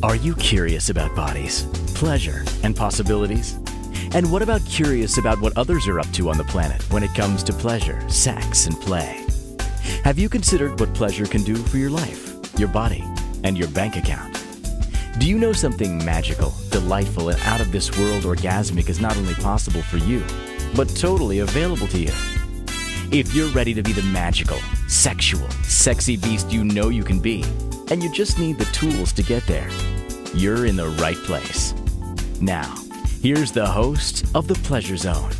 Are you curious about bodies, pleasure, and possibilities? And what about curious about what others are up to on the planet when it comes to pleasure, sex, and play? Have you considered what pleasure can do for your life, your body, and your bank account? Do you know something magical, delightful, and out of this world orgasmic is not only possible for you, but totally available to you? If you're ready to be the magical, sexual, sexy beast you know you can be, and you just need the tools to get there, you're in the right place. Now, here's the host of The Pleasure Zone,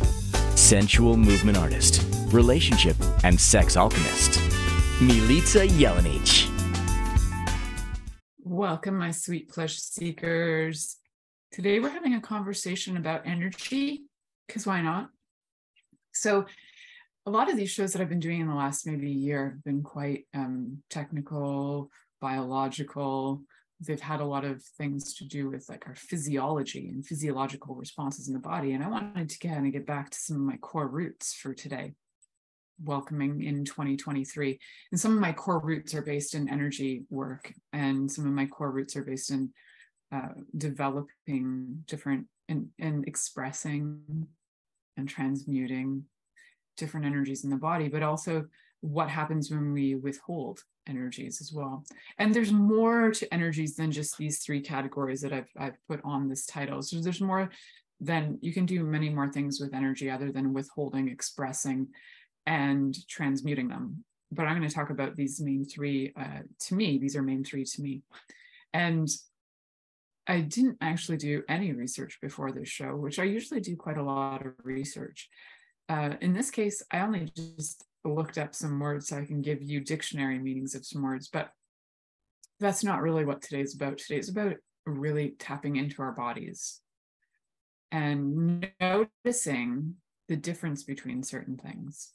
sensual movement artist, relationship and sex alchemist, Milica Jelenic. Welcome, my sweet pleasure seekers. Today we're having a conversation about energy, because why not? So a lot of these shows that I've been doing in the last maybe year have been quite technical, biological. They've had a lot of things to do with like our physiology and physiological responses in the body. And I wanted to kind of get back to some of my core roots for today, welcoming in 2023. And some of my core roots are based in energy work, and some of my core roots are based in developing different and expressing and transmuting different energies in the body, but also what happens when we withhold energies as well. And there's more to energies than just these three categories that I've put on this title. So there's more than, you can do many more things with energy other than withholding, expressing, and transmuting them. But I'm going to talk about these main three to me. These are main three to me. And I didn't actually do any research before this show, which I usually do quite a lot of research. In this case, I only just looked up some words so I can give you dictionary meanings of some words, but that's not really what today's about. Today's about really tapping into our bodies and noticing the difference between certain things.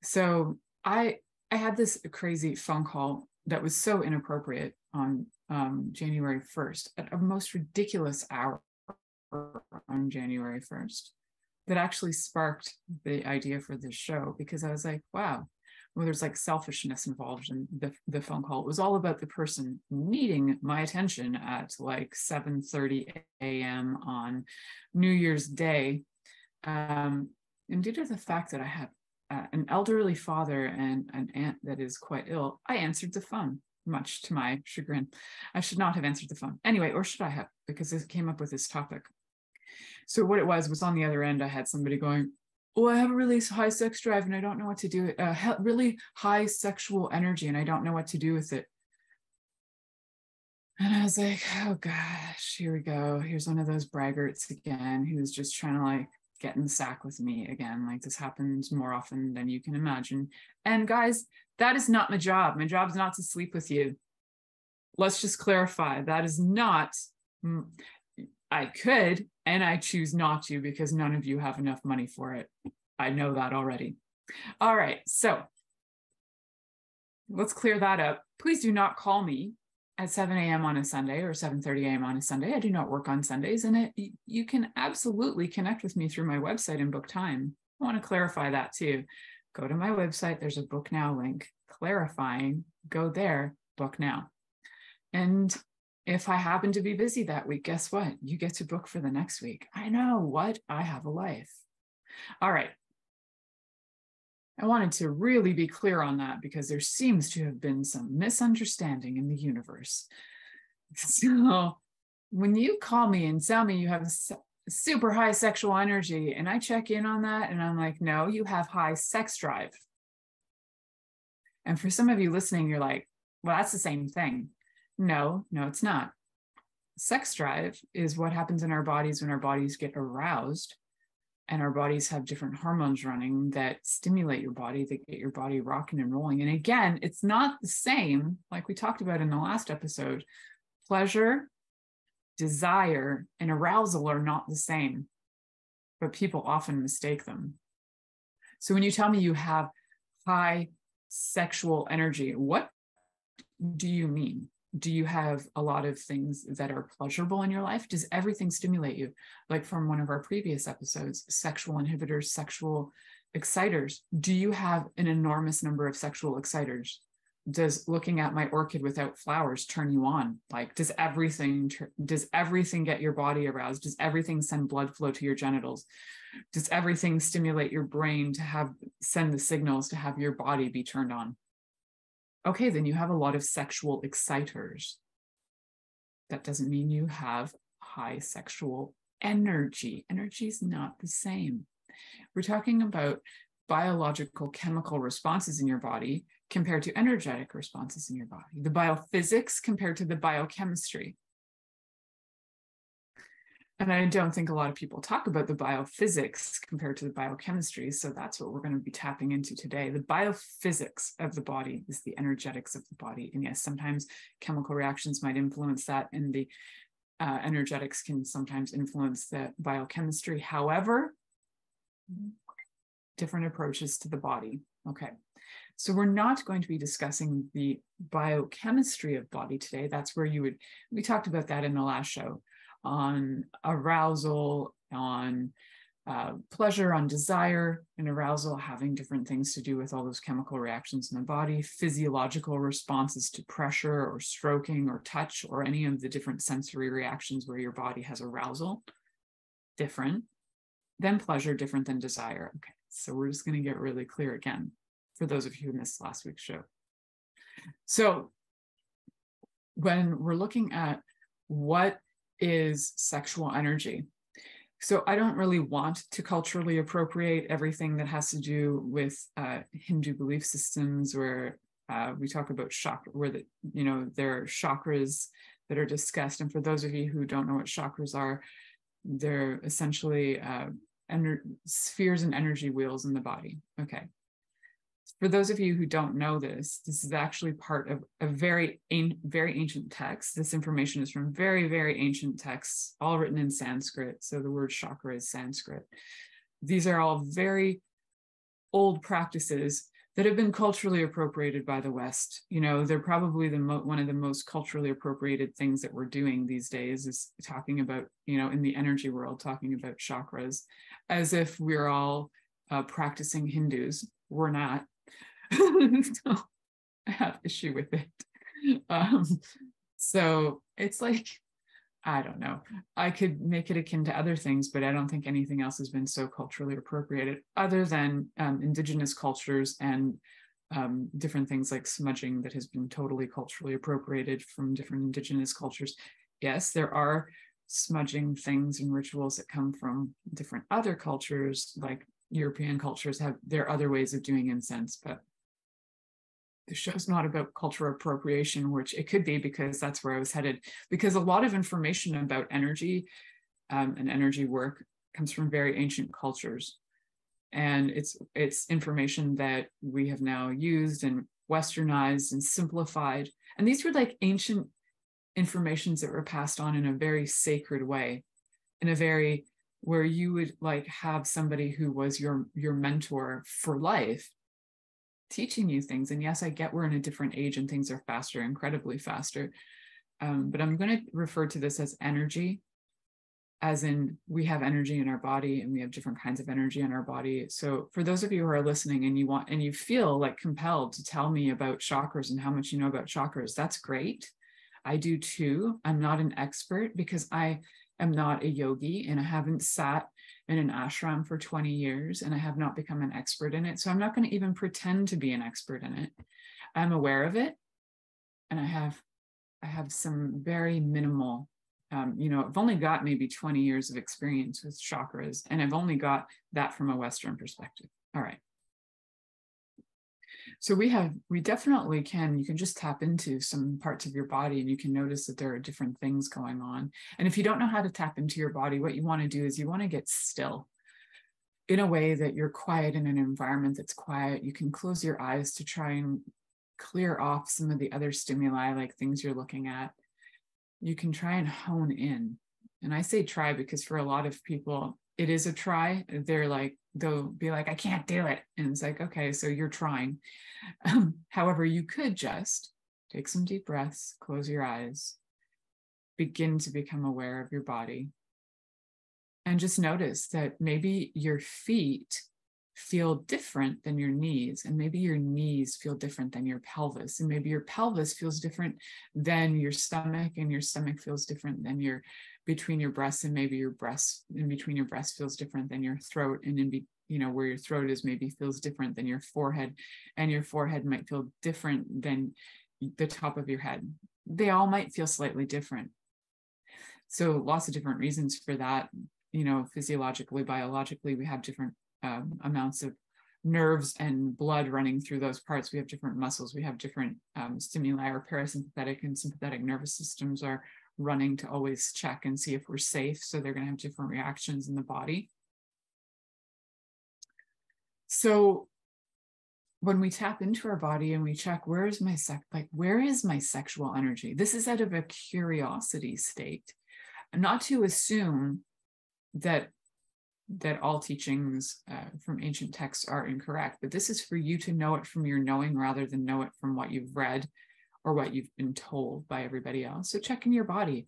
So I had this crazy phone call that was so inappropriate on January 1st at a most ridiculous hour on January 1st. That actually sparked the idea for this show, because I was like, wow, well, there's like selfishness involved in the phone call. It was all about the person needing my attention at like 7:30 a.m. on New Year's Day. And due to the fact that I have an elderly father and an aunt that is quite ill, I answered the phone, much to my chagrin. I should not have answered the phone. Anyway, or should I have? Because it came up with this topic. So what it was on the other end, I had somebody going, oh, I have a really high sex drive and I don't know what to do with it. Really high sexual energy and I don't know what to do with it. And I was like, oh gosh, here we go. Here's one of those braggarts again, who's just trying to like get in the sack with me again. Like this happens more often than you can imagine. And guys, that is not my job. My job is not to sleep with you. Let's just clarify. That is not, I could, and I choose not to because none of you have enough money for it. I know that already. All right, so let's clear that up. Please do not call me at 7 a.m. on a Sunday or 7:30 a.m. on a Sunday. I do not work on Sundays, and you can absolutely connect with me through my website and book time. I want to clarify that too. Go to my website. There's a book now link clarifying. Go there, book now. And if I happen to be busy that week, guess what? You get to book for the next week. I know what? I have a life. All right. I wanted to really be clear on that because there seems to have been some misunderstanding in the universe. So when you call me and tell me you have super high sexual energy and I check in on that and I'm like, no, you have high sex drive. And for some of you listening, you're like, well, that's the same thing. No, it's not. Sex drive is what happens in our bodies when our bodies get aroused and our bodies have different hormones running that stimulate your body, that get your body rocking and rolling. And again, it's not the same, like we talked about in the last episode. Pleasure, desire, and arousal are not the same, but people often mistake them. So when you tell me you have high sexual energy, what do you mean? Do you have a lot of things that are pleasurable in your life? Does everything stimulate you? Like from one of our previous episodes, sexual inhibitors, sexual exciters. Do you have an enormous number of sexual exciters? does looking at my orchid without flowers turn you on? Like, does everything get your body aroused? Does everything send blood flow to your genitals? Does everything stimulate your brain to send the signals to have your body be turned on? Okay, then you have a lot of sexual exciters. That doesn't mean you have high sexual energy. Energy is not the same. We're talking about biological chemical responses in your body compared to energetic responses in your body, the biophysics compared to the biochemistry. And I don't think a lot of people talk about the biophysics compared to the biochemistry. So that's what we're going to be tapping into today. The biophysics of the body is the energetics of the body. And yes, sometimes chemical reactions might influence that, and the energetics can sometimes influence the biochemistry. However, different approaches to the body. Okay. So we're not going to be discussing the biochemistry of body today. That's where we talked about that in the last show, on arousal, on pleasure, on desire, and arousal having different things to do with all those chemical reactions in the body, physiological responses to pressure or stroking or touch or any of the different sensory reactions where your body has arousal, different than pleasure, different than desire. Okay, so we're just going to get really clear again for those of you who missed last week's show. So when we're looking at what is sexual energy, so I don't really want to culturally appropriate everything that has to do with Hindu belief systems, where we talk about chakra, where there are chakras that are discussed. And for those of you who don't know what chakras are, they're essentially spheres and energy wheels in the body. Okay. For those of you who don't know this is actually part of a very ancient text. This information is from very, very ancient texts, all written in Sanskrit. So the word chakra is Sanskrit. These are all very old practices that have been culturally appropriated by the West. They're probably one of the most culturally appropriated things that we're doing these days is talking about, in the energy world, talking about chakras as if we're all practicing Hindus. We're not. So I have issue with it. So it's like, I don't know. I could make it akin to other things, but I don't think anything else has been so culturally appropriated other than indigenous cultures and different things like smudging that has been totally culturally appropriated from different indigenous cultures. Yes, there are smudging things and rituals that come from different other cultures, like European cultures have their other ways of doing incense, but the show's not about cultural appropriation, which it could be, because that's where I was headed, because a lot of information about energy and energy work comes from very ancient cultures. And it's information that we have now used and westernized and simplified. And these were like ancient informations that were passed on in a very sacred way, in a very, where you would like have somebody who was your mentor for life teaching you things. And yes, I get we're in a different age and things are faster, incredibly faster. But I'm going to refer to this as energy, as in we have energy in our body and we have different kinds of energy in our body. So for those of you who are listening and you feel like compelled to tell me about chakras and how much you know about chakras, that's great. I do too. I'm not an expert because I am not a yogi and I haven't sat in an ashram for 20 years and I have not become an expert in it. So I'm not going to even pretend to be an expert in it. I'm aware of it. And I have some very minimal, I've only got maybe 20 years of experience with chakras, and I've only got that from a Western perspective. All right. So we definitely you can just tap into some parts of your body and you can notice that there are different things going on. And if you don't know how to tap into your body, what you want to do is you want to get still in a way that you're quiet in an environment that's quiet. You can close your eyes to try and clear off some of the other stimuli, like things you're looking at. You can try and hone in. And I say try because for a lot of people, it is a try. They'll be like, I can't do it. And it's like, okay, so you're trying. However, you could just take some deep breaths, close your eyes, begin to become aware of your body. And just notice that maybe your feet feel different than your knees, and maybe your knees feel different than your pelvis, and maybe your pelvis feels different than your stomach, and your stomach feels different than your between your breasts, and maybe your breasts in between your breasts feels different than your throat, and where your throat is maybe feels different than your forehead, and your forehead might feel different than the top of your head. They all might feel slightly different. So lots of different reasons for that. Physiologically, biologically, we have different amounts of nerves and blood running through those parts. We have different muscles. We have different stimuli. Our parasympathetic and sympathetic nervous systems are running to always check and see if we're safe. So they're going to have different reactions in the body. So when we tap into our body and we check, where is my sexual energy? This is out of a curiosity state, and not to assume that all teachings from ancient texts are incorrect, but this is for you to know it from your knowing rather than know it from what you've read or what you've been told by everybody else. So check in your body.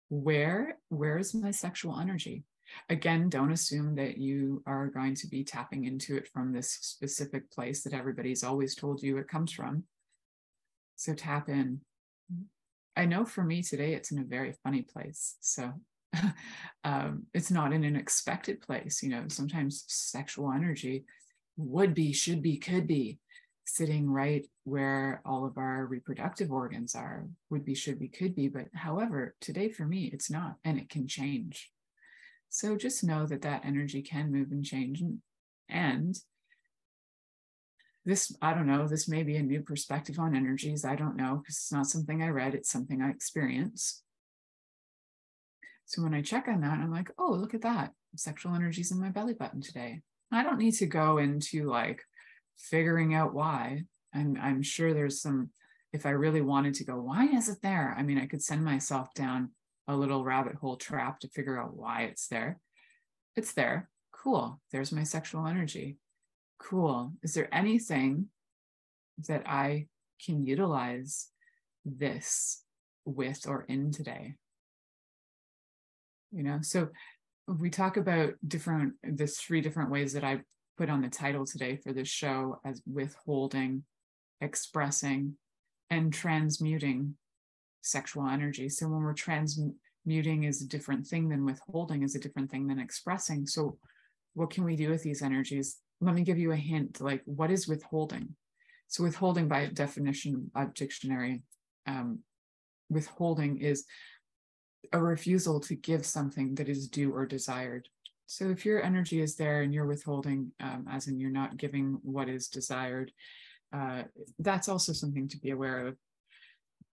Where is my sexual energy? Again, don't assume that you are going to be tapping into it from this specific place that everybody's always told you it comes from. So tap in. I know for me today, it's in a very funny place. So it's not in an expected place. Sometimes sexual energy would be, should be, could be sitting right where all of our reproductive organs are. Would be, should be, could be. But however, today for me, it's not, and it can change. So just know that energy can move and change. And this, I don't know, this may be a new perspective on energies. I don't know, because it's not something I read. It's something I experience. So when I check on that, I'm like, oh, look at that. Sexual energy's in my belly button today. I don't need to go into figuring out why. I'm sure there's some, if I really wanted to go, why is it there? I mean, I could send myself down a little rabbit hole trap to figure out why it's there. It's there. Cool. There's my sexual energy. Cool. Is there anything that I can utilize this with or in today? So we talk about the 3 different ways that I put on the title today for this show as withholding, expressing, and transmuting sexual energy. So when we're transmuting is a different thing than withholding, is a different thing than expressing. So what can we do with these energies? Let me give you a hint. What is withholding? So withholding, by definition of dictionary, withholding is a refusal to give something that is due or desired. So if your energy is there and you're withholding, as in you're not giving what is desired, that's also something to be aware of.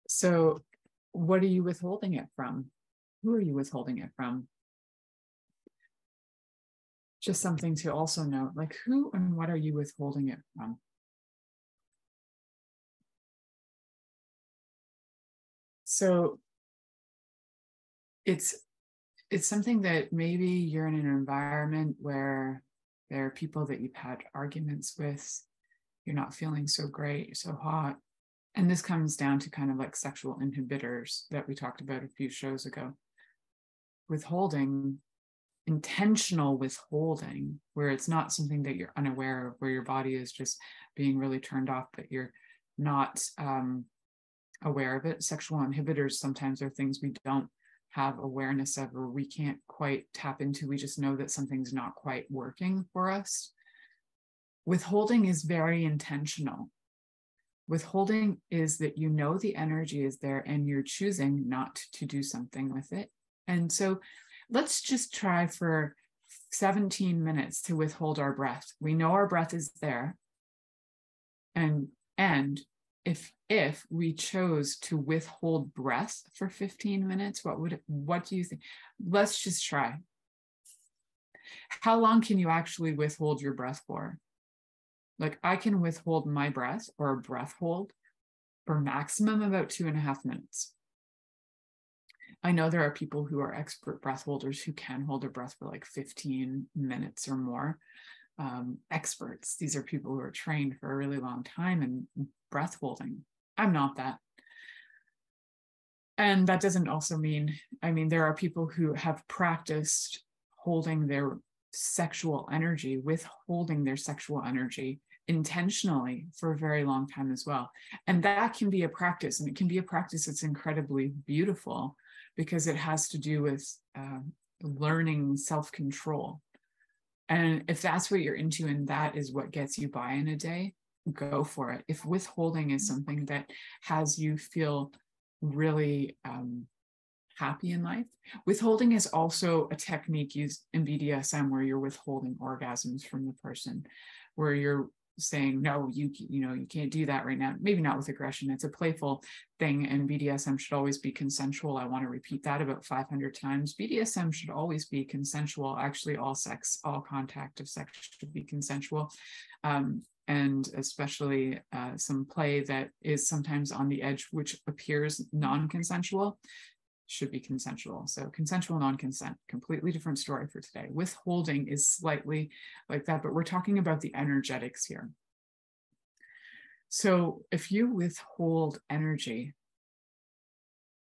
So what are you withholding it from? Who are you withholding it from? Just something to also note, who and what are you withholding it from? So it's something that maybe you're in an environment where there are people that you've had arguments with, you're not feeling so great, so hot. And this comes down to kind of sexual inhibitors that we talked about a few shows ago. Withholding, intentional withholding, where it's not something that you're unaware of, where your body is just being really turned off, but you're not aware of it. Sexual inhibitors sometimes are things we don't have awareness of, or we can't quite tap into. We just know that something's not quite working for us. Withholding is very intentional. Withholding is that the energy is there and you're choosing not to do something with it. And so let's just try for 17 minutes to withhold our breath. We know our breath is there. And if we chose to withhold breath for 15 minutes, what do you think? Let's just try. How long can you actually withhold your breath for? I can withhold my breath, or a breath hold, for maximum about 2.5 minutes. I know there are people who are expert breath holders who can hold their breath for 15 minutes or more. Experts. These are people who are trained for a really long time in breath holding. I'm not that. And that doesn't also mean, there are people who have practiced holding their sexual energy, withholding their sexual energy intentionally for a very long time as well. And that can be a practice, and it can be a practice that's incredibly beautiful because it has to do with learning self-control. And if that's what you're into and that is what gets you by in a day, go for it. If withholding is something that has you feel really happy in life, withholding is also a technique used in BDSM where you're withholding orgasms from the person, where you're saying, no, you can't do that right now. Maybe not with aggression. It's a playful thing, and BDSM should always be consensual. I want to repeat that about 500 times. BDSM should always be consensual. Actually, all sex, all contact of sex should be consensual. And especially some play that is sometimes on the edge, which appears non-consensual, should be consensual. So consensual, non-consent, completely different story for today. Withholding is slightly like that, but we're talking about the energetics here. So if you withhold energy,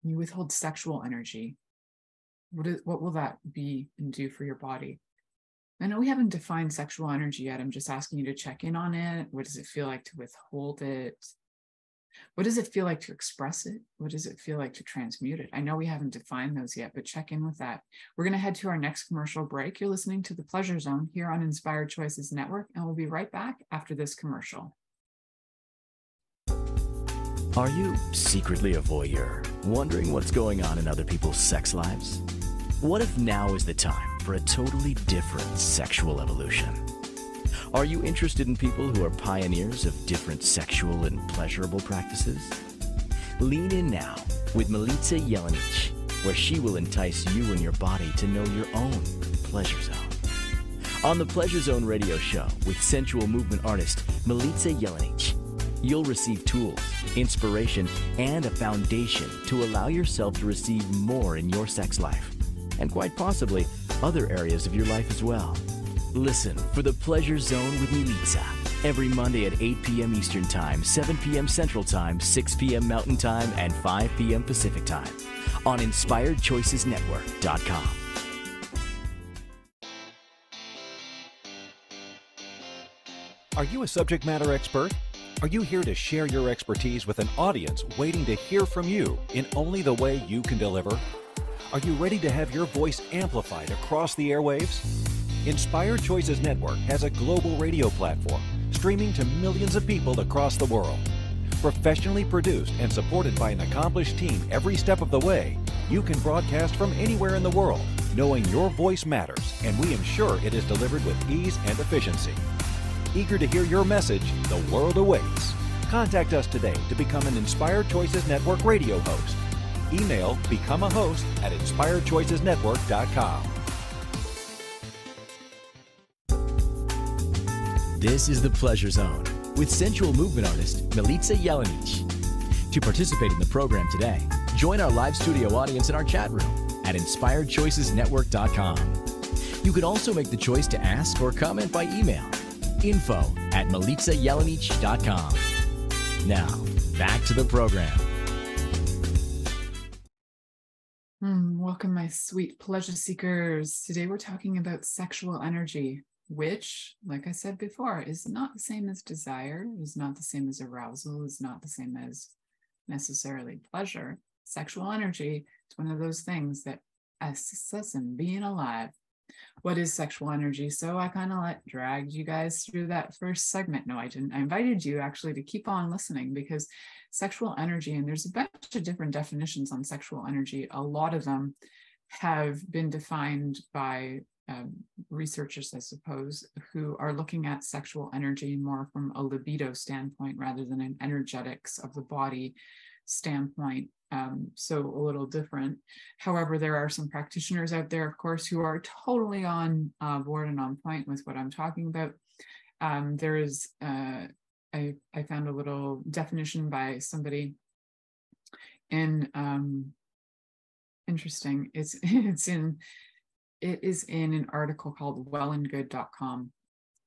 you withhold sexual energy, what will that be and do for your body? I know we haven't defined sexual energy yet. I'm just asking you to check in on it. What does it feel like to withhold it? What does it feel like to express it? What does it feel like to transmute it? I know we haven't defined those yet, but check in with that. We're going to head to our next commercial break. You're listening to The Pleasure Zone here on Inspired Choices Network, and we'll be right back after this commercial. Are you secretly a voyeur, wondering what's going on in other people's sex lives? What if now is the time for a totally different sexual evolution? Are you interested in people who are pioneers of different sexual and pleasurable practices? Lean in now with Milica Jelenic, where she will entice you and your body to know your own pleasure zone. On the Pleasure Zone radio show with sensual movement artist Milica Jelenic, you'll receive tools, inspiration, and a foundation to allow yourself to receive more in your sex life, and quite possibly other areas of your life as well. Listen for The Pleasure Zone with Milica every Monday at 8 p.m. Eastern Time, 7 p.m. Central Time, 6 p.m. Mountain Time, and 5 p.m. Pacific Time on InspiredChoicesNetwork.com. Are you a subject matter expert? Are you here to share your expertise with an audience waiting to hear from you in only the way you can deliver? Are you ready to have your voice amplified across the airwaves? Inspired Choices Network has a global radio platform streaming to millions of people across the world. Professionally produced and supported by an accomplished team every step of the way, you can broadcast from anywhere in the world, knowing your voice matters, and we ensure it is delivered with ease and efficiency. Eager to hear your message, the world awaits. Contact us today to become an Inspired Choices Network radio host. Email becomeahost@inspiredchoicesnetwork.com. This is The Pleasure Zone with sensual movement artist Milica Jelenic. To participate in the program today, join our live studio audience in our chat room at InspiredChoicesNetwork.com. You can also make the choice to ask or comment by email, info@MilicaJelenic.com. Now, back to the program. Welcome, my sweet pleasure seekers. Today we're talking about sexual energy, which, like I said before, is not the same as desire, is not the same as arousal, is not the same as necessarily pleasure. Sexual energy is one of those things that assists us in being alive. What is sexual energy? So I kind of dragged you guys through that first segment. No, I didn't. I invited you actually to keep on listening, because sexual energy, and there's a bunch of different definitions on sexual energy. A lot of them have been defined by researchers, I suppose, who are looking at sexual energy more from a libido standpoint rather than an energetics of the body standpoint. So a little different. However, there are some practitioners out there, of course, who are totally on board and on point with what I'm talking about. There is, I found a little definition by somebody in, interesting, it is in an article called wellandgood.com.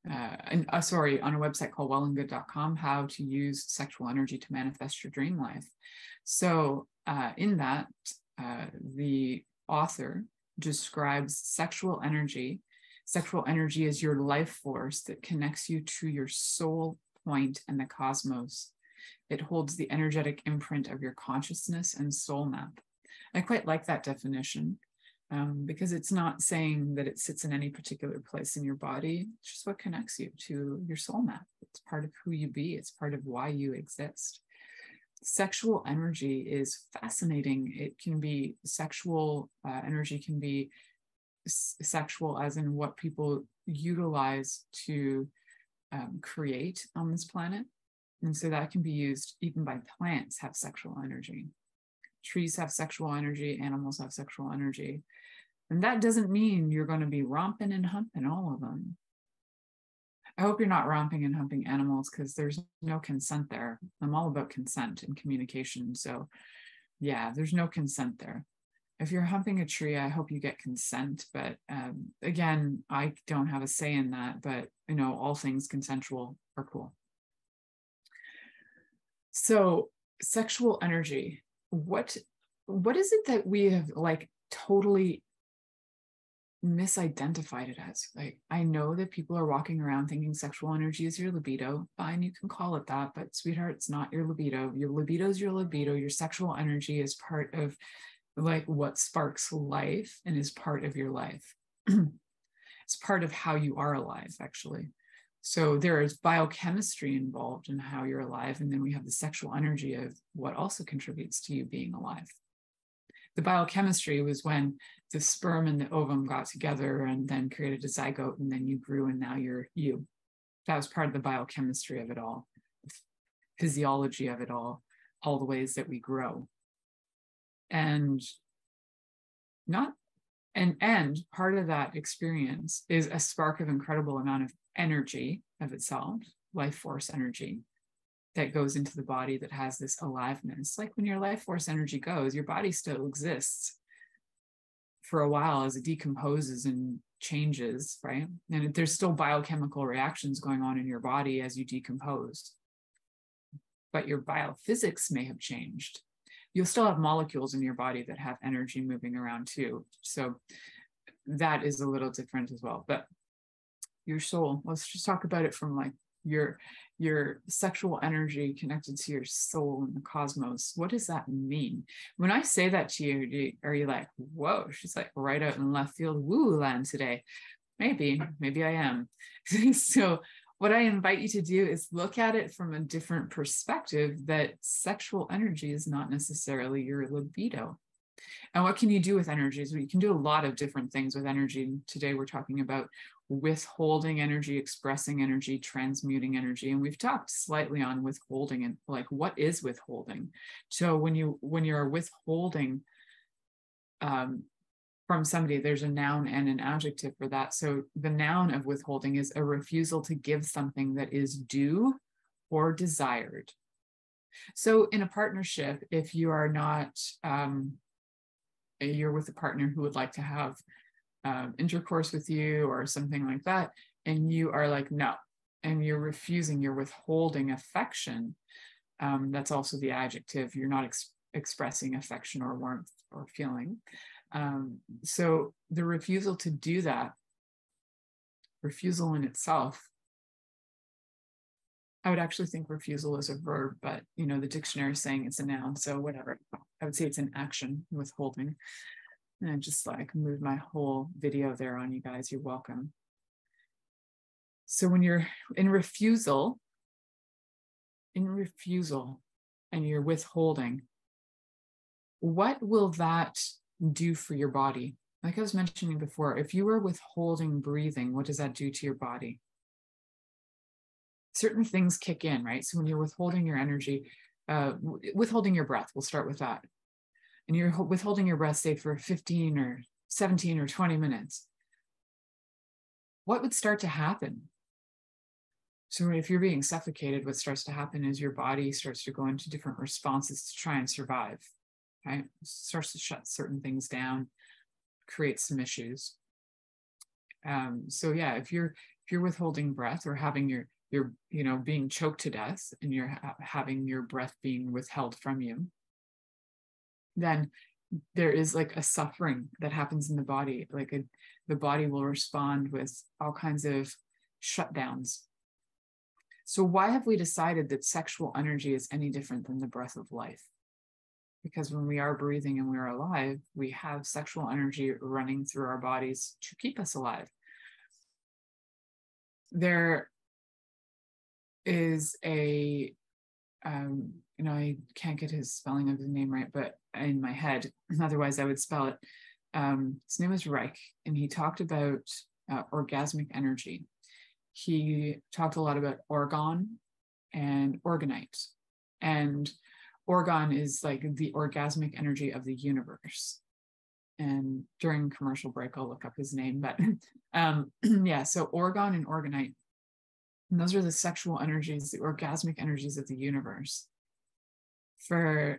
On a website called wellandgood.com, how to use sexual energy to manifest your dream life. So in that, the author describes sexual energy Sexual energy is your life force that connects you to your soul point and the cosmos. It holds the energetic imprint of your consciousness and soul map. I quite like that definition because it's not saying that it sits in any particular place in your body. It's just what connects you to your soul map. It's part of who you be. It's part of why you exist. Sexual energy is fascinating. It can be sexual energy can be sexual as in what people utilize to create on this planet. And so that can be used even by plants have sexual energy. Trees have sexual energy, animals have sexual energy. And that doesn't mean you're going to be romping and humping all of them. I hope you're not romping and humping animals because there's no consent there. I'm all about consent and communication. So yeah, there's no consent there. If you're humping a tree, I hope you get consent. But again, I don't have a say in that, but you know, all things consensual are cool. So sexual energy, what is it that we have like totally misidentified it as? Like, I know that people are walking around thinking sexual energy is your libido. Fine, you can call it that, but sweetheart, it's not your libido. Your libido is your libido. Your sexual energy is part of like what sparks life and is part of your life. It's part of how you are alive, actually. So there is biochemistry involved in how you're alive. And then we have the sexual energy of what also contributes to you being alive. The biochemistry was when the sperm and the ovum got together and then created a zygote, and then you grew and now you're you. That was part of the biochemistry of it all, physiology of it all the ways that we grow. And part of that experience is a spark of incredible amount of energy of itself, life force energy that goes into the body that has this aliveness. Like when your life force energy goes, your body still exists for a while as it decomposes and changes, right? And there's still biochemical reactions going on in your body as you decompose. But your biophysics may have changed. You'll still have molecules in your body that have energy moving around too. So that is a little different as well. But your soul, let's just talk about it from like your sexual energy connected to your soul and the cosmos. What does that mean? When I say that to you, are you like, whoa, she's like right out in left field woo land today? Maybe I am. So what I invite you to do is look at it from a different perspective, that sexual energy is not necessarily your libido. And what can you do with energies? Well, you can do a lot of different things with energy. Today we're talking about withholding energy, expressing energy, transmuting energy. And we've talked slightly on withholding and like, what is withholding? So when you're withholding from somebody, there's a noun and an adjective for that. So the noun of withholding is a refusal to give something that is due or desired. So in a partnership, if you are not, you're with a partner who would like to have intercourse with you or something like that, and you are like, no, and you're refusing, you're withholding affection. That's also the adjective. You're not expressing affection or warmth or feeling. So the refusal to do that, refusal in itself, I would actually think refusal is a verb, but you know, the dictionary is saying it's a noun, so whatever. I would say it's an action, withholding. And I just like moved my whole video there on you guys. You're welcome. So when you're in refusal and you're withholding, what will that do for your body? Like I was mentioning before, if you were withholding breathing, what does that do to your body? Certain things kick in, right? So when you're withholding your energy, withholding your breath, we'll start with that. And you're withholding your breath, say for 15 or 17 or 20 minutes. What would start to happen? So if you're being suffocated, what starts to happen is your body starts to go into different responses to try and survive, right? It starts to shut certain things down, create some issues. So yeah, if you're withholding breath or having you're being choked to death and you're having your breath being withheld from you, then there is like a suffering that happens in the body. The body will respond with all kinds of shutdowns. So why have we decided that sexual energy is any different than the breath of life? Because when we are breathing and we are alive, we have sexual energy running through our bodies to keep us alive. There is a, I can't get his spelling of his name right, but in my head, otherwise I would spell it. His name is Reich, and he talked about orgasmic energy. He talked a lot about orgon and organite. And orgon is like the orgasmic energy of the universe. And during commercial break, I'll look up his name. But yeah, so orgon and organite. And those are the sexual energies, the orgasmic energies of the universe. In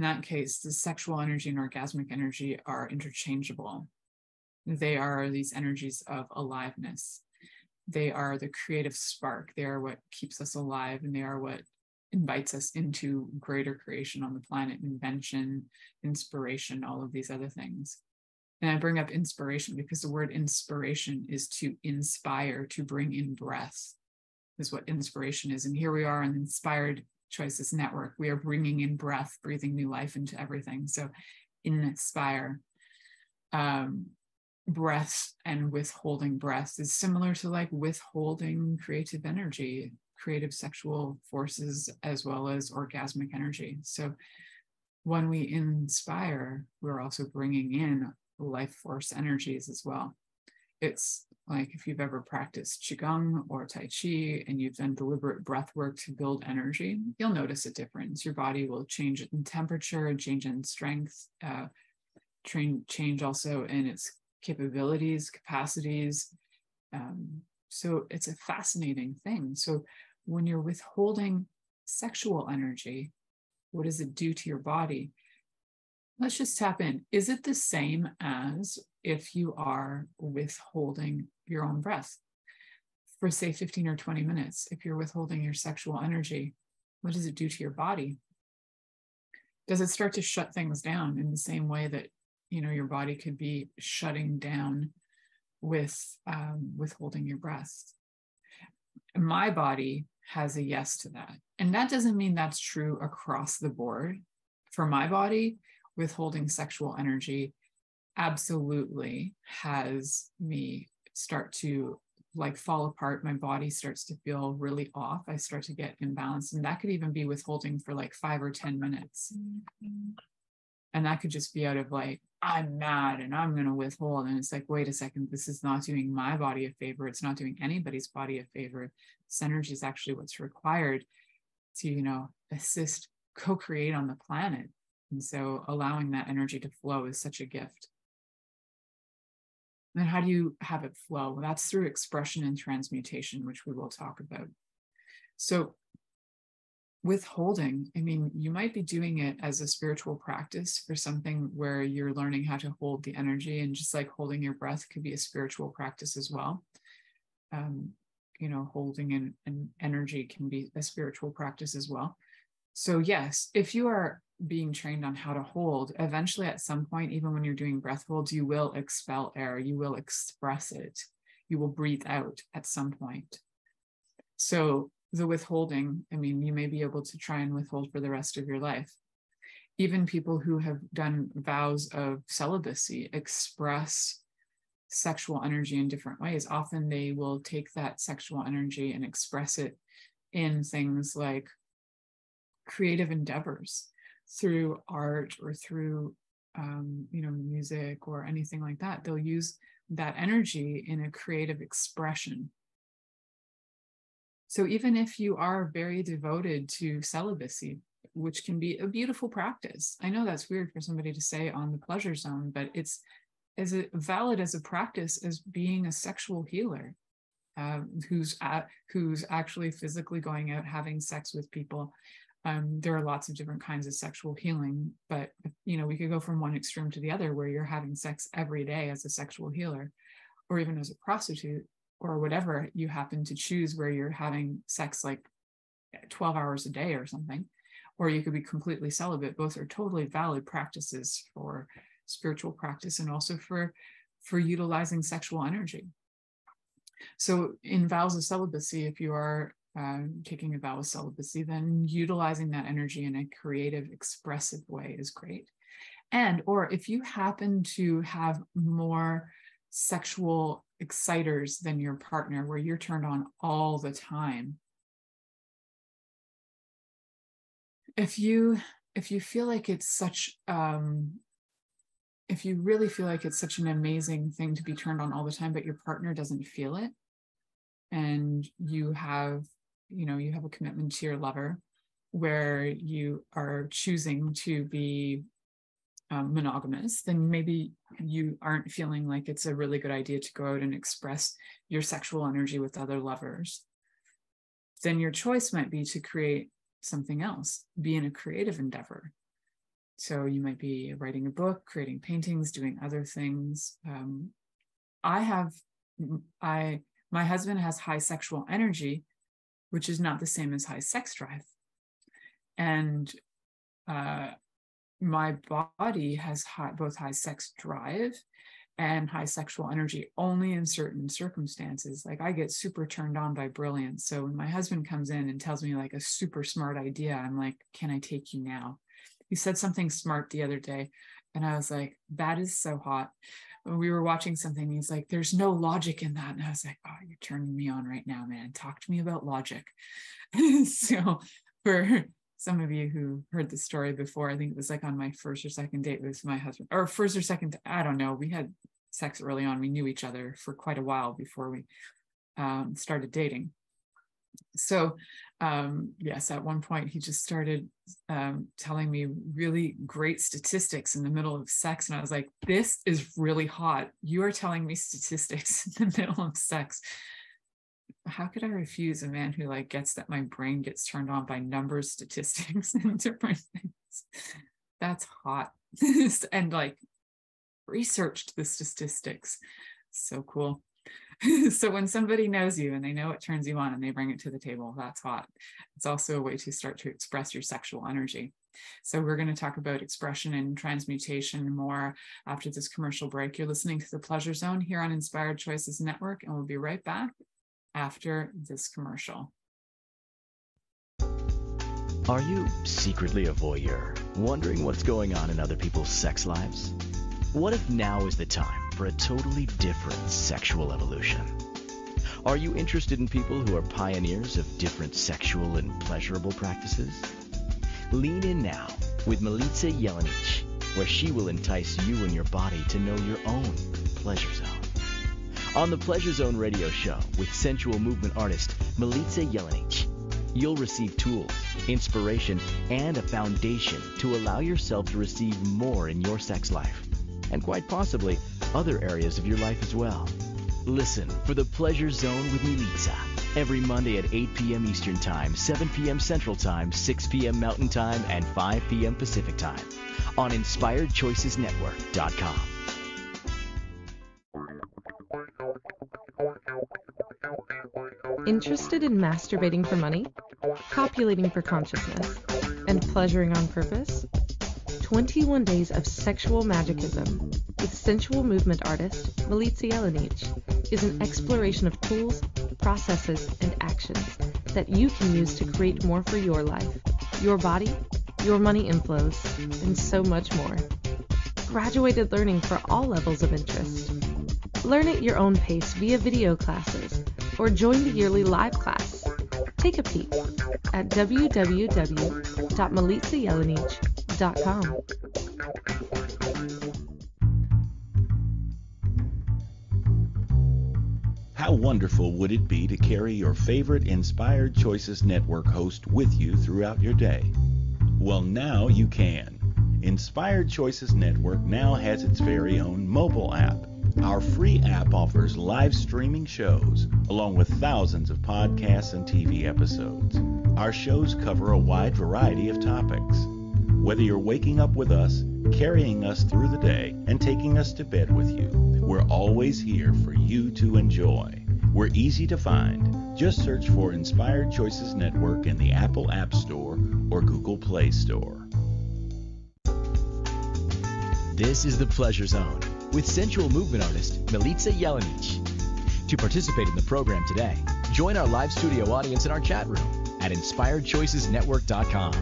that case, the sexual energy and orgasmic energy are interchangeable. They are these energies of aliveness. They are the creative spark. They are what keeps us alive, and they are what invites us into greater creation on the planet, invention, inspiration, all of these other things. And I bring up inspiration because the word inspiration is to inspire, to bring in breath, is what inspiration is. And here we are in the Inspired Choices Network. We are bringing in breath, breathing new life into everything. So inspire. Breath and withholding breath is similar to like withholding creative energy, creative sexual forces, as well as orgasmic energy. So when we inspire, we're also bringing in life force energies as well. It's like if you've ever practiced Qigong or Tai Chi and you've done deliberate breath work to build energy, you'll notice a difference. Your body will change in temperature, change in strength, change also in its capabilities, capacities. So it's a fascinating thing. So when you're withholding sexual energy, what does it do to your body? Let's just tap in. Is it the same as if you are withholding your own breath for say 15 or 20 minutes? If you're withholding your sexual energy, what does it do to your body? Does it start to shut things down in the same way that your body could be shutting down with withholding your breath? My body has a yes to that. And that doesn't mean that's true across the board. For my body, withholding sexual energy absolutely has me start to like fall apart. My body starts to feel really off. I start to get imbalanced. And that could even be withholding for like 5 or 10 minutes. Mm-hmm. And that could just be out of like, I'm mad and I'm going to withhold. And it's like, wait a second, this is not doing my body a favor. It's not doing anybody's body a favor. This energy is actually what's required to, assist, co-create on the planet. And so allowing that energy to flow is such a gift. And then how do you have it flow? Well, that's through expression and transmutation, which we will talk about. So withholding, you might be doing it as a spiritual practice for something where you're learning how to hold the energy, and just like holding your breath could be a spiritual practice as well. Holding an energy can be a spiritual practice as well. So yes, if you are being trained on how to hold, eventually at some point, even when you're doing breath holds, you will expel air, you will express it, you will breathe out at some point. So the withholding, you may be able to try and withhold for the rest of your life. Even people who have done vows of celibacy express sexual energy in different ways. Often they will take that sexual energy and express it in things like creative endeavors, through art or through music or anything like that. They'll use that energy in a creative expression. So even if you are very devoted to celibacy, which can be a beautiful practice, I know that's weird for somebody to say on the pleasure zone, but it's as valid as a practice as being a sexual healer who's actually physically going out having sex with people. There are lots of different kinds of sexual healing, but we could go from one extreme to the other, where you're having sex every day as a sexual healer, or even as a prostitute, or whatever you happen to choose, where you're having sex like 12 hours a day or something, or you could be completely celibate. Both are totally valid practices for spiritual practice and also for utilizing sexual energy. So in vows of celibacy, if you are taking a vow of celibacy, then utilizing that energy in a creative, expressive way is great. And, or if you happen to have more sexual exciters than your partner, where you're turned on all the time, if you feel like it's such, if you really feel like it's such an amazing thing to be turned on all the time, but your partner doesn't feel it, and you have a commitment to your lover where you are choosing to be monogamous, then maybe you aren't feeling like it's a really good idea to go out and express your sexual energy with other lovers. Then your choice might be to create something else, be in a creative endeavor. So you might be writing a book, creating paintings, doing other things. My husband has high sexual energy, which is not the same as high sex drive. And my body has both high sex drive and high sexual energy only in certain circumstances. Like I get super turned on by brilliance. So when my husband comes in and tells me like a super smart idea, I'm like, can I take you now? He said something smart the other day, and I was like, that is so hot. When we were watching something, he's like, there's no logic in that. And I was like, oh, you're turning me on right now, man. Talk to me about logic. So for some of you who heard the story before, I think it was like on my first or second date with my husband, or first or second, I don't know. We had sex early on. We knew each other for quite a while before we started dating. So yes, at one point he just started telling me really great statistics in the middle of sex. And I was like, this is really hot. You are telling me statistics in the middle of sex. How could I refuse a man who like gets that my brain gets turned on by numbers, statistics, and different things? That's hot. And like researched the statistics. So cool. So when somebody knows you and they know what turns you on and they bring it to the table, that's hot. It's also a way to start to express your sexual energy. So we're going to talk about expression and transmutation more after this commercial break. You're listening to The Pleasure Zone here on Inspired Choices Network, and we'll be right back after this commercial. Are you secretly a voyeur, wondering what's going on in other people's sex lives? What if now is the time for a totally different sexual evolution? Are you interested in people who are pioneers of different sexual and pleasurable practices? Lean in now with Milica Jelenic, where she will entice you and your body to know your own pleasure zone. On the Pleasure Zone radio show with sensual movement artist Milica Jelenic, you'll receive tools, inspiration, and a foundation to allow yourself to receive more in your sex life, and quite possibly other areas of your life as well. Listen for The Pleasure Zone with Milica every Monday at 8 p.m. Eastern Time, 7 p.m. Central Time, 6 p.m. Mountain Time, and 5 p.m. Pacific Time on InspiredChoicesNetwork.com. Interested in masturbating for money, copulating for consciousness, and pleasuring on purpose? 21 Days of Sexual Magicism with sensual movement artist Milica Jelenic is an exploration of tools, processes, and actions that you can use to create more for your life, your body, your money inflows, and so much more. Graduated learning for all levels of interest. Learn at your own pace via video classes or join the yearly live class. Take a peek at www.milicajelenic.com. How wonderful would it be to carry your favorite Inspired Choices Network host with you throughout your day? Well, now you can. Inspired Choices Network now has its very own mobile app. Our free app offers live streaming shows, along with thousands of podcasts and TV episodes. Our shows cover a wide variety of topics. Whether you're waking up with us, carrying us through the day, and taking us to bed with you, we're always here for you to enjoy. We're easy to find. Just search for Inspired Choices Network in the Apple App Store or Google Play Store. This is the Pleasure Zone with sensual movement artist Milica Jelenic. To participate in the program today, join our live studio audience in our chat room at inspiredchoicesnetwork.com.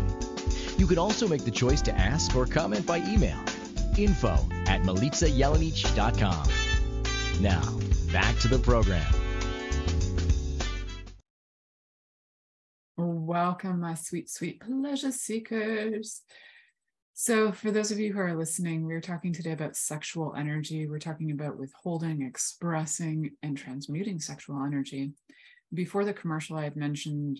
You can also make the choice to ask or comment by email, info@milicajelenic.com. Now, back to the program. Welcome, my sweet, sweet pleasure seekers. So for those of you who are listening, we're talking today about sexual energy. We're talking about withholding, expressing, and transmuting sexual energy. Before the commercial, I had mentioned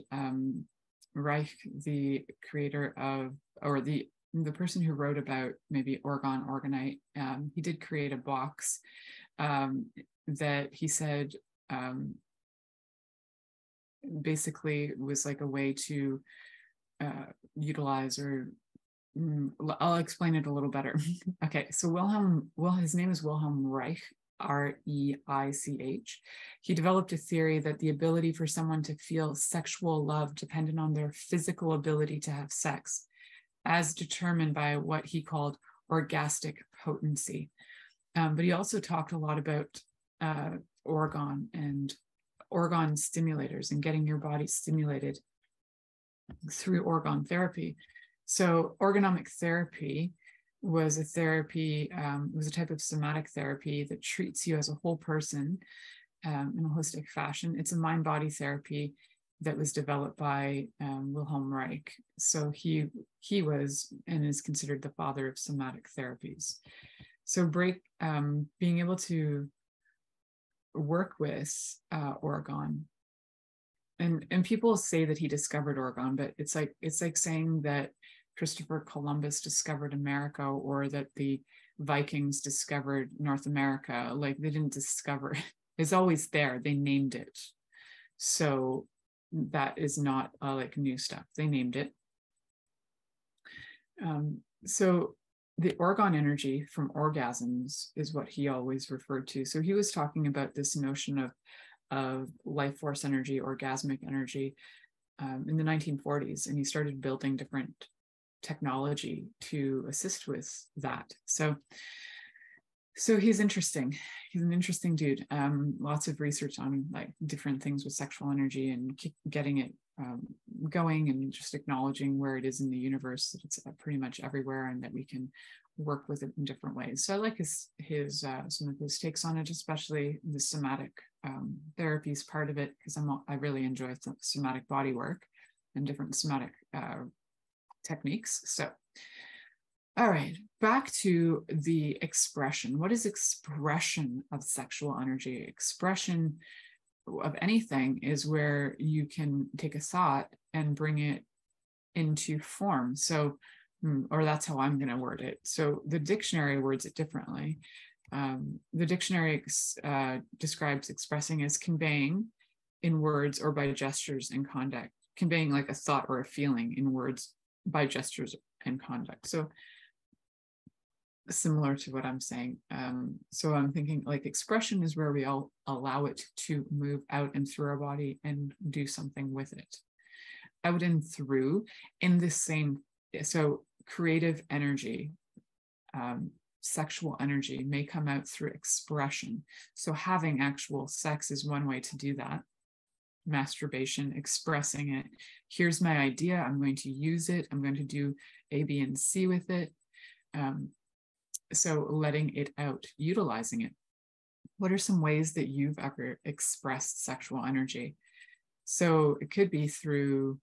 Reich, the creator of, or the person who wrote about maybe orgone, orgonite. He did create a box that he said basically was like a way to utilize, or I'll explain it a little better. Okay, so his name is Wilhelm Reich, R-E-I-C-H. He developed a theory that the ability for someone to feel sexual love depended on their physical ability to have sex, as determined by what he called orgastic potency. But he also talked a lot about orgone and orgone stimulators and getting your body stimulated through orgone therapy. So orgonomic therapy was a therapy, was a type of somatic therapy that treats you as a whole person in a holistic fashion. It's a mind-body therapy that was developed by Wilhelm Reich. So he was and is considered the father of somatic therapies. So being able to work with orgone, and people say that he discovered orgone, but it's like saying that Christopher Columbus discovered America, or that the Vikings discovered North America. Like, they didn't discover it. It's always there. They named it. So that is not like new stuff. They named it. So the orgone energy from orgasms is what he always referred to. So he was talking about this notion of life force energy, orgasmic energy in the 1940s, and he started building different technology to assist with that. So he's interesting. He's an interesting dude. Lots of research on like different things with sexual energy and getting it going, and just acknowledging where it is in the universe, that it's pretty much everywhere, and that we can work with it in different ways. So I like his some of his takes on it, especially the somatic therapies part of it, because I really enjoy somatic body work and different somatic techniques. So, all right, back to the expression. What is expression of sexual energy? Expression of anything is where you can take a thought and bring it into form. So, or that's how I'm going to word it. So the dictionary words it differently. The dictionary describes expressing as conveying in words or by gestures and conduct, conveying like a thought or a feeling in words, by gestures and conduct. So similar to what I'm saying. So I'm thinking like expression is where we all allow it to move out and through our body and do something with it. Out and through in the same, so creative energy, sexual energy may come out through expression. So having actual sex is one way to do that. Masturbation, expressing it. Here's my idea. I'm going to use it. I'm going to do A, B, and C with it. So letting it out, utilizing it. What are some ways that you've ever expressed sexual energy? So it could be through,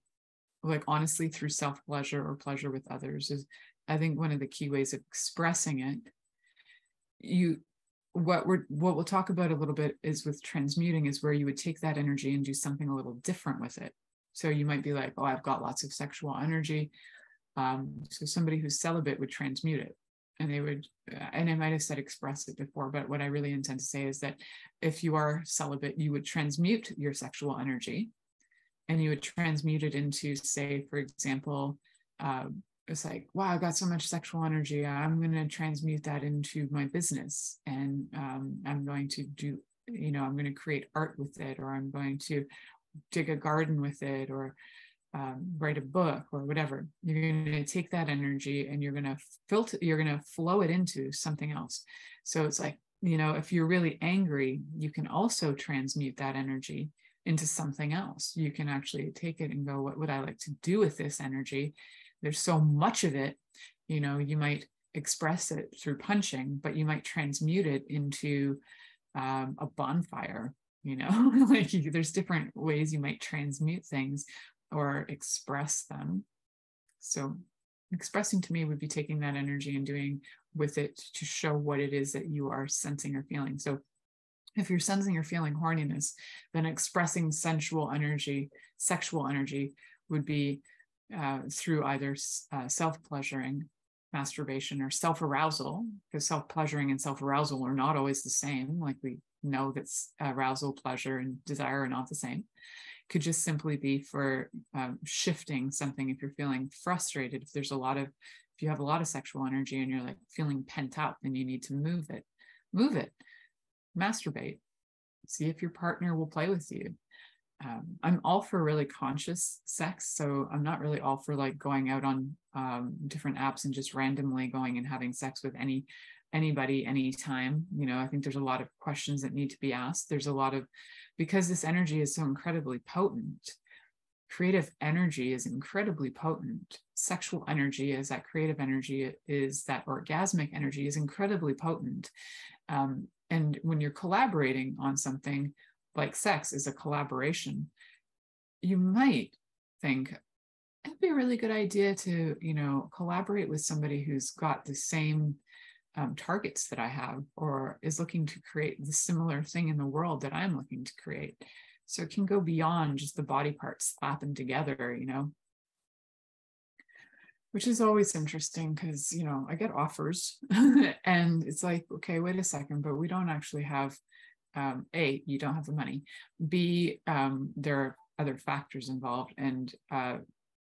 like honestly, through self-pleasure or pleasure with others is, I think, one of the key ways of expressing it. What we'll talk about a little bit is with transmuting, is where you would take that energy and do something a little different with it. So you might be like, oh, I've got lots of sexual energy. So somebody who's celibate would transmute it, and they would, and I might have said express it before, but what I really intend to say is that if you are celibate, you would transmute your sexual energy, and you would transmute it into, say, for example, it's like, wow, I've got so much sexual energy. I'm going to transmute that into my business, and I'm going to do, I'm going to create art with it, or I'm going to dig a garden with it, or write a book or whatever. You're going to take that energy and you're going to you're going to flow it into something else. So it's like, if you're really angry, you can also transmute that energy into something else. You can actually take it and go, what would I like to do with this energy? There's so much of it. You might express it through punching, but you might transmute it into a bonfire. Like there's different ways you might transmute things or express them. So expressing to me would be taking that energy and doing with it to show what it is that you are sensing or feeling. So if you're sensing or feeling horniness, then expressing sexual energy would be through either self-pleasuring, masturbation, or self-arousal, because self-pleasuring and self-arousal are not always the same. Like we know that arousal, pleasure, and desire are not the same. Could just simply be for shifting something. If you're feeling frustrated, if you have a lot of sexual energy and you're like feeling pent up and you need to move it, masturbate, see if your partner will play with you. I'm all for really conscious sex. So I'm not really all for like going out on different apps and just randomly going and having sex with anybody, anytime. I think there's a lot of questions that need to be asked. Because this energy is so incredibly potent. Creative energy is incredibly potent. Sexual energy is that creative energy, is that orgasmic energy is incredibly potent. And when you're collaborating on something like sex is a collaboration, you might think it'd be a really good idea to, collaborate with somebody who's got the same targets that I have, or is looking to create the similar thing in the world that I'm looking to create. So it can go beyond just the body parts slapping together, which is always interesting because, I get offers and it's like, okay, wait a second, but we don't actually have, A, you don't have the money. B, there are other factors involved. And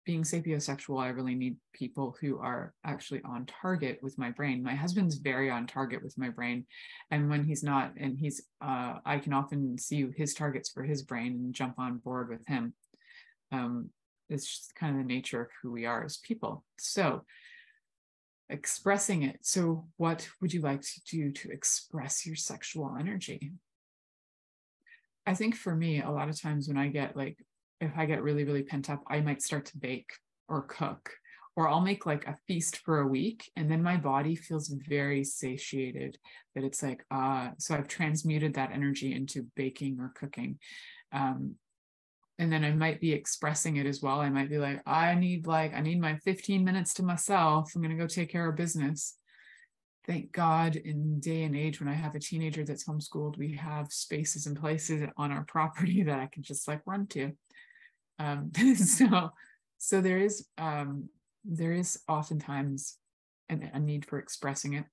being sapiosexual, I really need people who are actually on target with my brain. My husband's very on target with my brain. And when he's not, and I can often see his targets for his brain and jump on board with him. It's just kind of the nature of who we are as people. So expressing it. So what would you like to do to express your sexual energy? I think for me, a lot of times when if I get really, really pent up, I might start to bake or cook, or I'll make like a feast for a week. And then my body feels very satiated, that it's like, so I've transmuted that energy into baking or cooking. And then I might be expressing it as well. I might be like, I need my 15 minutes to myself. I'm going to go take care of business. Thank God in day and age when I have a teenager that's homeschooled, we have spaces and places on our property that I can just like run to. So there is oftentimes a need for expressing it,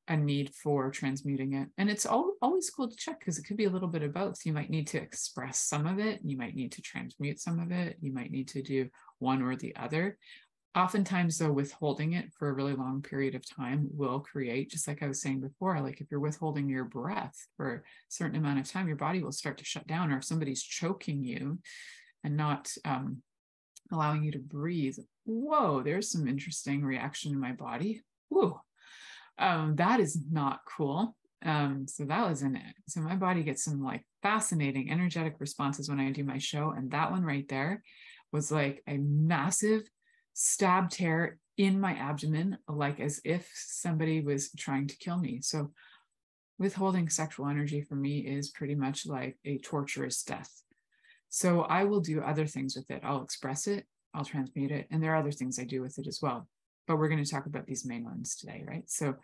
a need for transmuting it. And it's always cool to check, because it could be a little bit of both. You might need to express some of it. You might need to transmute some of it. You might need to do one or the other. Oftentimes, though, withholding it for a really long period of time will create, just like I was saying before, like if you're withholding your breath for a certain amount of time, your body will start to shut down. Or if somebody's choking you and not allowing you to breathe, whoa, there's some interesting reaction in my body. Whoa, that is not cool. So that was in it. So my body gets some like fascinating energetic responses when I do my show. And that one right there was like a massive stab tear in my abdomen, like as if somebody was trying to kill me. So withholding sexual energy for me is pretty much like a torturous death. So I will do other things with it. I'll express it, I'll transmute it, and there are other things I do with it as well. But we're going to talk about these main ones today, right? So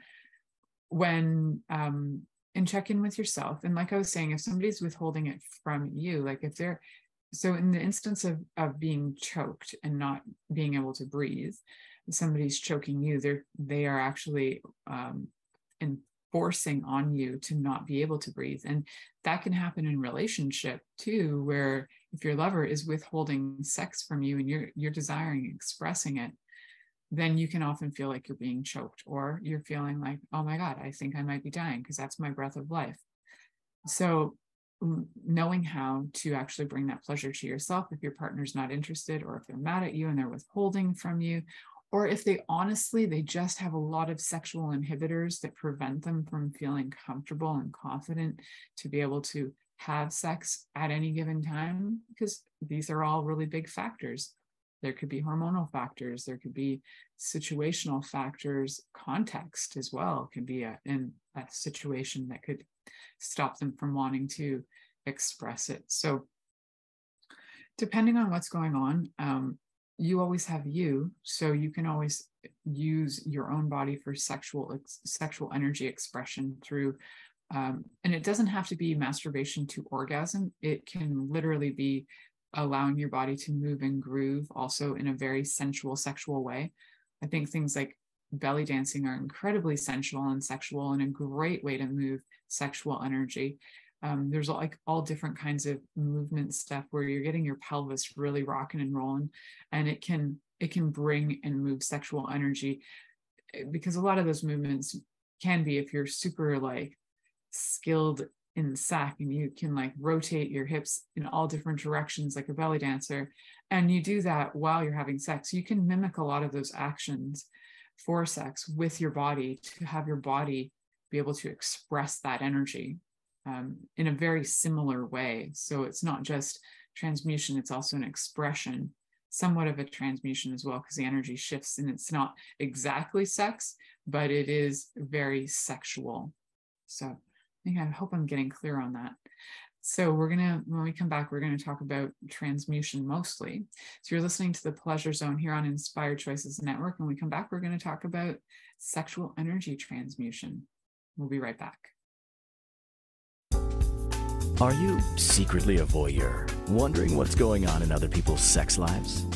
when and check in with yourself. And like I was saying, if somebody's withholding it from you, like if they're, so in the instance of being choked and not being able to breathe, if somebody's choking you, they are actually enforcing on you to not be able to breathe. And that can happen in relationship too, where if your lover is withholding sex from you and you're desiring expressing it, then you can often feel like you're being choked, or you're feeling like, oh my God, I think I might be dying because that's my breath of life. So knowing how to actually bring that pleasure to yourself if your partner's not interested, or if they're mad at you and they're withholding from you, or if they just have a lot of sexual inhibitors that prevent them from feeling comfortable and confident to be able to have sex at any given time, because these are all really big factors. There could be hormonal factors, there could be situational factors, context as well can be in a situation that could stop them from wanting to express it. So depending on what's going on, you always have you, so you can always use your own body for sexual energy expression through, and it doesn't have to be masturbation to orgasm. It can literally be allowing your body to move and groove also in a very sensual, sexual way. I think things like belly dancing are incredibly sensual and sexual and a great way to move sexual energy. There's like all different kinds of movement stuff where you're getting your pelvis really rocking and rolling, and it can bring and move sexual energy, because a lot of those movements can be, if you're super like skilled in the sack and you can like rotate your hips in all different directions like a belly dancer, and you do that while you're having sex, you can mimic a lot of those actions for sex with your body to have your body be able to express that energy in a very similar way. So it's not just transmutation, it's also an expression, somewhat of a transmutation as well, because the energy shifts and it's not exactly sex, but it is very sexual. So I hope I'm getting clear on that. So when we come back, we're gonna talk about transmutation mostly. So you're listening to the Pleasure Zone here on Inspired Choices Network. When we come back, we're gonna talk about sexual energy transmutation. We'll be right back. Are you secretly a voyeur, wondering what's going on in other people's sex lives?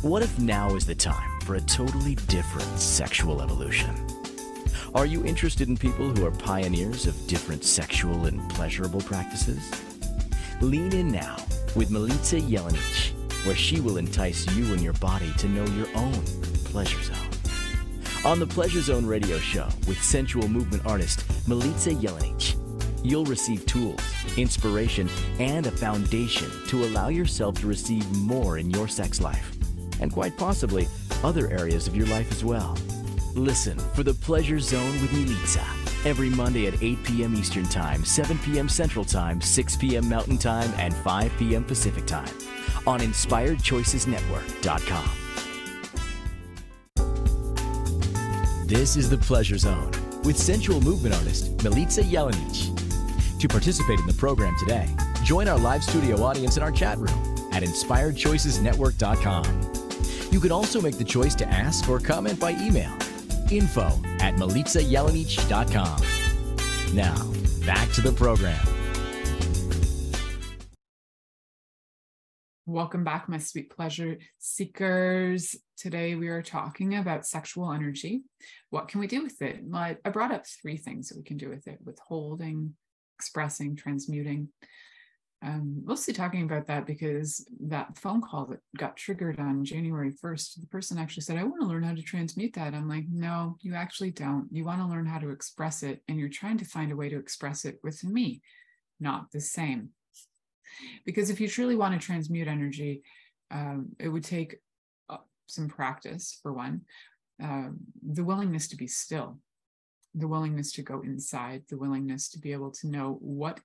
What if now is the time for a totally different sexual evolution? Are you interested in people who are pioneers of different sexual and pleasurable practices? Lean in now with Milica Jelenic, where she will entice you and your body to know your own pleasure zone. On the Pleasure Zone radio show with sensual movement artist Milica Jelenic, you'll receive tools, inspiration, and a foundation to allow yourself to receive more in your sex life, and quite possibly other areas of your life as well. Listen for the Pleasure Zone with Milica every Monday at 8 p.m. Eastern Time, 7 p.m. Central Time, 6 p.m. Mountain Time, and 5 p.m. Pacific Time on InspiredChoicesNetwork.com. This is the Pleasure Zone with sensual movement artist Milica Jelenic. To participate in the program today, join our live studio audience in our chat room at InspiredChoicesNetwork.com. You can also make the choice to ask or comment by email, info@MilicaJelenic.com. Now, back to the program. Welcome back, my sweet pleasure seekers. Today we are talking about sexual energy. What can we do with it? I brought up 3 things that we can do with it: withholding, expressing, transmuting. Mostly talking about that because that phone call that got triggered on January 1st, the person actually said, I want to learn how to transmute that. I'm like, no, you actually don't. You want to learn how to express it, and you're trying to find a way to express it with me, not the same. Because if you truly want to transmute energy, it would take some practice, for one, the willingness to be still, the willingness to go inside, the willingness to be able to know what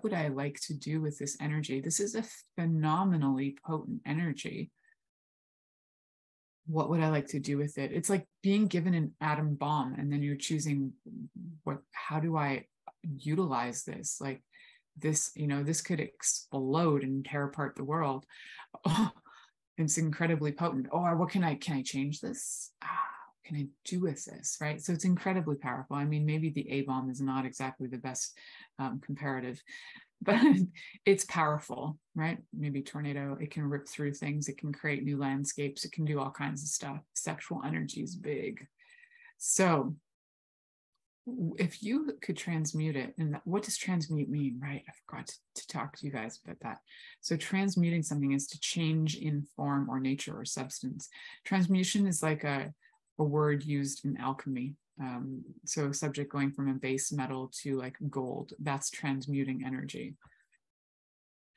would I like to do with this energy? This is a phenomenally potent energy. What would I like to do with it? It's like being given an atom bomb and then you're choosing how do I utilize this? Like this, this could explode and tear apart the world. Oh, it's incredibly potent. Oh, what can I change this? What can I do with this? Right. So it's incredibly powerful. I mean, maybe the A-bomb is not exactly the best comparative, but it's powerful, right? Maybe tornado, it can rip through things. It can create new landscapes. It can do all kinds of stuff. Sexual energy is big. So if you could transmute it, and what does transmute mean, right? I forgot to talk to you guys about that. So transmuting something is to change in form or nature or substance. Transmutation is like a word used in alchemy. So subject going from a base metal to like gold, that's transmuting energy.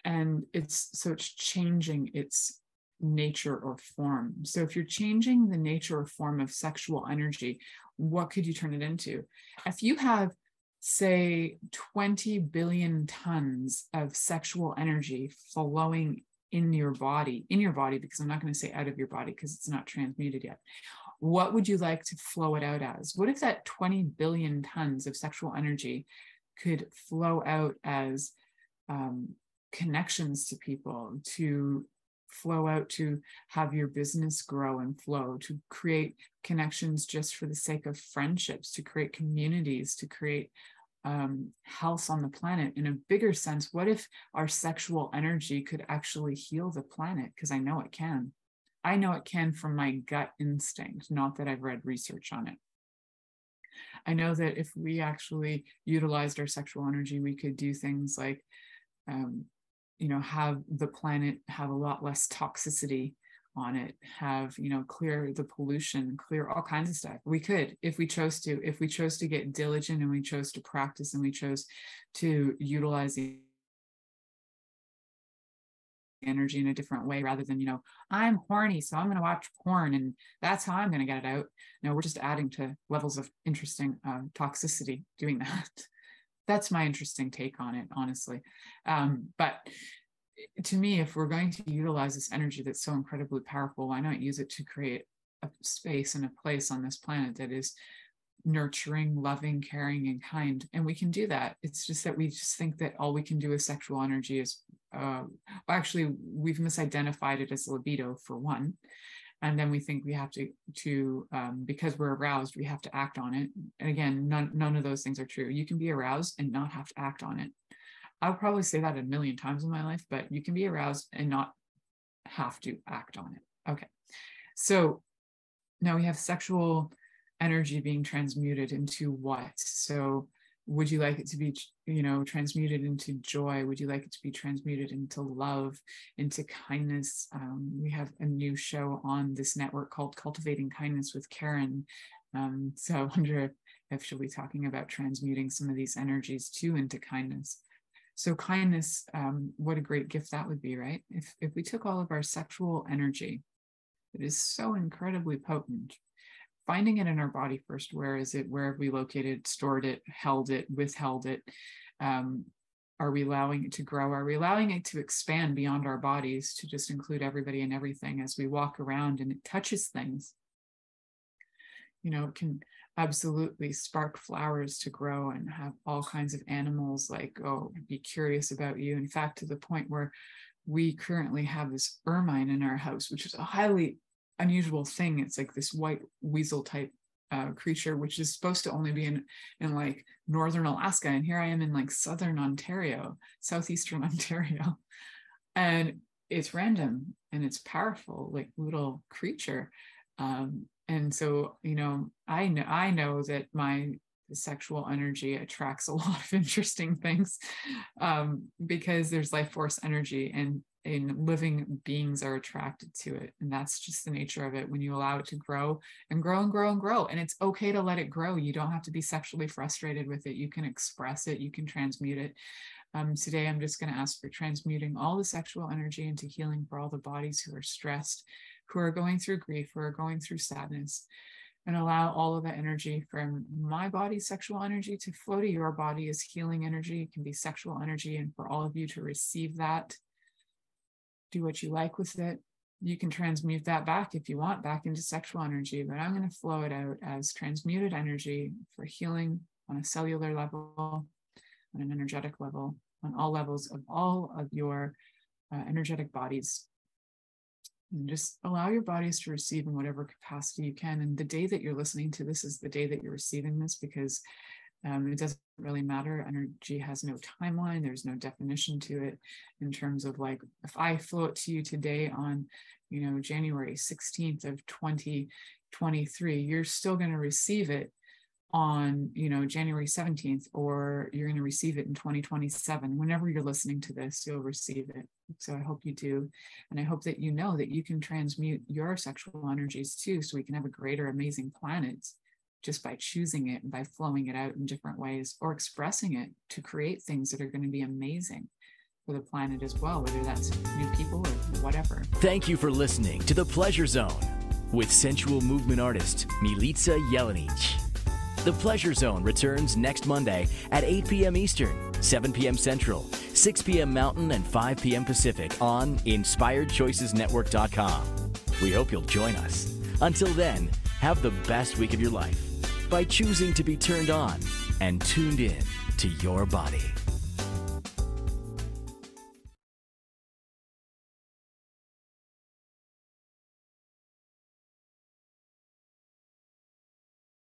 And it's changing its nature or form. So if you're changing the nature or form of sexual energy, what could you turn it into? If you have, say, 20 billion tons of sexual energy flowing in your body, because I'm not going to say out of your body because it's not transmuted yet, what would you like to flow it out as? What if that 20 billion tons of sexual energy could flow out as connections to people, to flow out to have your business grow and flow, to create connections just for the sake of friendships, to create communities, to create health on the planet in a bigger sense? What if our sexual energy could actually heal the planet? Because I know it can. I know it can from my gut instinct, not that I've read research on it. I know that if we actually utilized our sexual energy, we could do things like, have the planet have a lot less toxicity on it, have, clear the pollution, clear all kinds of stuff. We could, if we chose to get diligent, and we chose to practice, and we chose to utilize the energy in a different way, rather than, I'm horny, so I'm going to watch porn and that's how I'm going to get it out. No, we're just adding to levels of interesting toxicity doing that. That's my interesting take on it, honestly. But to me, if we're going to utilize this energy that's so incredibly powerful, why not use it to create a space and a place on this planet that is nurturing, loving, caring, and kind? And we can do that. It's just that we just think that all we can do with sexual energy is, actually, we've misidentified it as libido, for one. And then we think we have to because we're aroused, we have to act on it. And again, none of those things are true. You can be aroused and not have to act on it. I'll probably say that a million times in my life, but you can be aroused and not have to act on it. Okay. So now we have sexual energy being transmuted into what? So would you like it to be, transmuted into joy? Would you like it to be transmuted into love, into kindness? We have a new show on this network called Cultivating Kindness with Karen. So I wonder if she'll be talking about transmuting some of these energies too into kindness. So kindness, what a great gift that would be, right? If we took all of our sexual energy, it is so incredibly potent, finding it in our body first. Where is it? Where have we located, stored it, held it, withheld it? Are we allowing it to grow? Are we allowing it to expand beyond our bodies to just include everybody and everything as we walk around and it touches things? It can absolutely spark flowers to grow and have all kinds of animals be curious about you. In fact, to the point where we currently have this ermine in our house, which is a highly unusual thing. It's like this white weasel type creature, which is supposed to only be in like northern Alaska, and here I am in like southern Ontario, southeastern Ontario, and it's random and it's powerful, like little creature. And so, I know that my sexual energy attracts a lot of interesting things, because there's life force energy, and living beings are attracted to it. And that's just the nature of it when you allow it to grow and grow and grow and grow. And it's okay to let it grow. You don't have to be sexually frustrated with it. You can express it. You can transmute it. Today, I'm just going to ask for transmuting all the sexual energy into healing for all the bodies who are stressed, who are going through grief, who are going through sadness, and allow all of the energy from my body's sexual energy to flow to your body as healing energy. It can be sexual energy, and for all of you to receive that, do what you like with it. You can transmute that back if you want, back into sexual energy, but I'm going to flow it out as transmuted energy for healing on a cellular level, on an energetic level, on all levels of all of your energetic bodies. And just allow your bodies to receive in whatever capacity you can. And the day that you're listening to this is the day that you're receiving this, because it doesn't really matter. Energy has no timeline. There's no definition to it in terms of like, if I flow it to you today on, January 16th of 2023, you're still going to receive it on, January 17th, or you're going to receive it in 2027. Whenever you're listening to this, you'll receive it. So I hope you do. And I hope that you know that you can transmute your sexual energies too, so we can have a greater, amazing planet just by choosing it and by flowing it out in different ways, or expressing it to create things that are going to be amazing. for the planet as well, whether that's new people or whatever. Thank you for listening to The Pleasure Zone with sensual movement artist Milica Jelenic. The Pleasure Zone returns next Monday at 8 p.m. Eastern, 7 p.m. Central, 6 p.m. Mountain, and 5 p.m. Pacific on InspiredChoicesNetwork.com. We hope you'll join us. Until then, have the best week of your life by choosing to be turned on and tuned in to your body.